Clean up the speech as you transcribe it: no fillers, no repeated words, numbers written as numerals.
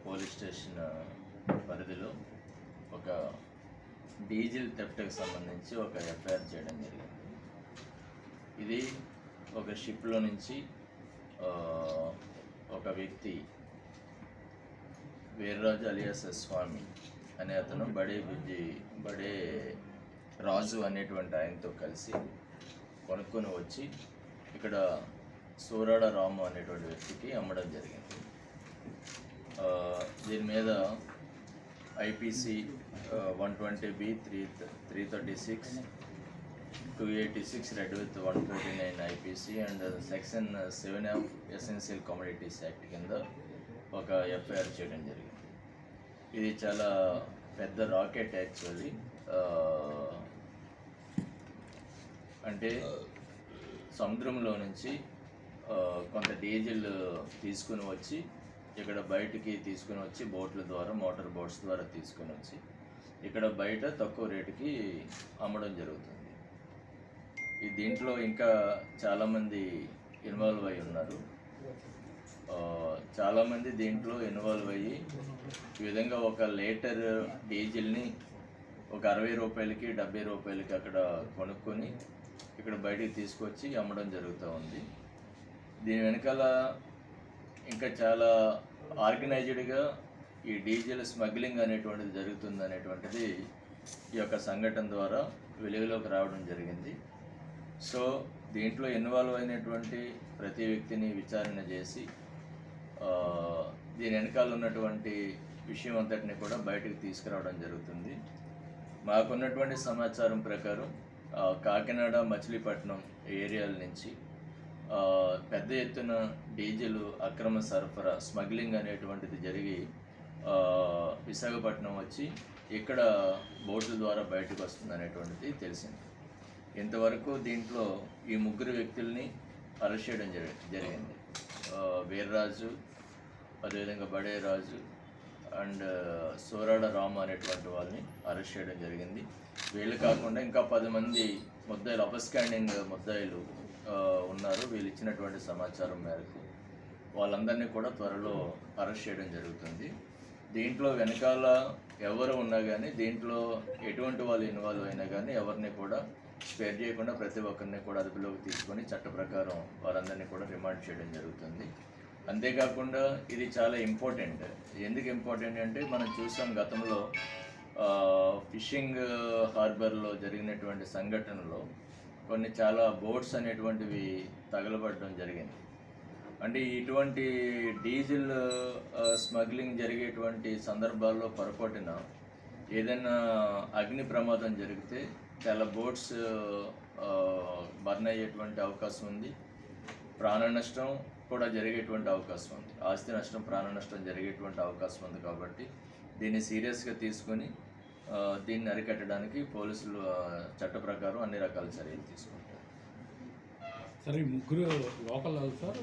Police station పరిధిలో ఒక diesel థెఫ్ట్కి సంబంధించి ఒక ఎఫ్ఐఆర్ చేయడం జరిగింది. ఇది ఒక షిప్లో నుంచి ఒక వ్యక్తి వీర్రాజు అలియాస్ స్వామి అనే అతను బడే రాజు అనేటువంటి ఆయనతో కలిసి కొనుక్కొని వచ్చి ఇక్కడ సూరాడ రాము అనేటువంటి వ్యక్తికి అమ్మడం జరిగింది. దీని మీద IPC 120B 336 286 red with 149 IPC and section 7 of essential commodities act కింద ఒక ఎఫ్ఐఆర్ చేయడం జరిగింది. ఇది చాలా పెద్ద రాకెట్ యాక్చువల్లీ. అంటే సముద్రంలో నుంచి కొంత డీజిల్ తీసుకుని వచ్చి ఇక్కడ బయటికి తీసుకుని వచ్చి బోట్ల ద్వారా, మోటార్ బోట్స్ ద్వారా తీసుకుని వచ్చి ఇక్కడ బయట తక్కువ రేటుకి అమ్మడం జరుగుతుంది. ఈ దీంట్లో ఇంకా చాలామంది ఇన్వాల్వ్ అయి ఉన్నారు. చాలామంది దీంట్లో ఇన్వాల్వ్ అయ్యి ఈ విధంగా ఒక లీటర్ డీజిల్ని ఒక 60 రూపాయలకి 70 రూపాయలకి అక్కడ కొనుక్కొని ఇక్కడ బయటికి తీసుకొచ్చి అమ్మడం జరుగుతూ ఉంది. దీని వెనకాల ఇంకా చాలా ఆర్గనైజ్డ్గా ఈ డీజిల్ స్మగ్లింగ్ అనేటువంటిది జరుగుతుంది అనేటువంటిది ఈ యొక్క సంఘటన ద్వారా వెలుగులోకి రావడం జరిగింది. సో దీంట్లో ఇన్వాల్వ్ అయినటువంటి ప్రతి వ్యక్తిని విచారణ చేసి దీని వెనకాల ఉన్నటువంటి విషయం అంతటిని కూడా బయటకు తీసుకురావడం జరుగుతుంది. మాకున్నటువంటి సమాచారం ప్రకారం కాకినాడ, మచిలీపట్నం ఏరియాల నుంచి పెద్ద ఎత్తున డీజిల్ అక్రమ సరఫరా, స్మగ్లింగ్ అనేటువంటిది జరిగి విశాఖపట్నం వచ్చి ఇక్కడ బోట్ల ద్వారా బయటకు వస్తుంది అనేటువంటిది తెలిసింది. ఇంతవరకు దీంట్లో ఈ 3 వ్యక్తుల్ని అరెస్ట్ చేయడం జరిగింది. వీర్రాజు, అదేవిధంగా బడే రాజు అండ్ సూరాడ రాము అనేటువంటి వాళ్ళని అరెస్ట్ చేయడం జరిగింది. వీళ్ళు కాకుండా ఇంకా 10 మంది ముద్దాయిలు, అపస్కాండింగ్ ముద్దాయిలు ఉన్నారు. వీళ్ళు ఇచ్చినటువంటి సమాచారం మేరకు వాళ్ళందరినీ కూడా త్వరలో అరెస్ట్ చేయడం జరుగుతుంది. దీంట్లో వెనకాల ఎవరు ఉన్నా కానీ, దీంట్లో ఎటువంటి వాళ్ళు ఇన్వాల్వ్ అయినా కానీ ఎవరిని కూడా స్పేర్ చేయకుండా ప్రతి ఒక్కరిని కూడా అదుపులోకి తీసుకొని చట్ట ప్రకారం వారందరినీ కూడా రిమాండ్ చేయడం జరుగుతుంది. అంతేకాకుండా ఇది చాలా ఇంపార్టెంట్. ఎందుకు ఇంపార్టెంట్ అంటే మనం చూసాం గతంలో ఫిషింగ్ హార్బర్లో జరిగినటువంటి సంఘటనలో కొన్ని చాలా బోట్స్ అనేటువంటివి తగలబడడం జరిగింది. అంటే ఇటువంటి డీజిల్ స్మగ్లింగ్ జరిగేటువంటి సందర్భాల్లో పొరపాటున ఏదైనా అగ్ని ప్రమాదం జరిగితే చాలా బోట్స్ బర్న్ అయ్యేటువంటి అవకాశం ఉంది. ప్రాణ నష్టం కూడా జరిగేటువంటి అవకాశం ఉంది. ఆస్తి నష్టం, ప్రాణ నష్టం జరిగేటువంటి అవకాశం ఉంది. కాబట్టి దీన్ని సీరియస్గా తీసుకొని దీన్ని అరికట్టడానికి పోలీసులు చట్ట ప్రకారం అన్ని రకాల చర్యలు తీసుకుంటారు. సరే, 3 లోకల్ సార్.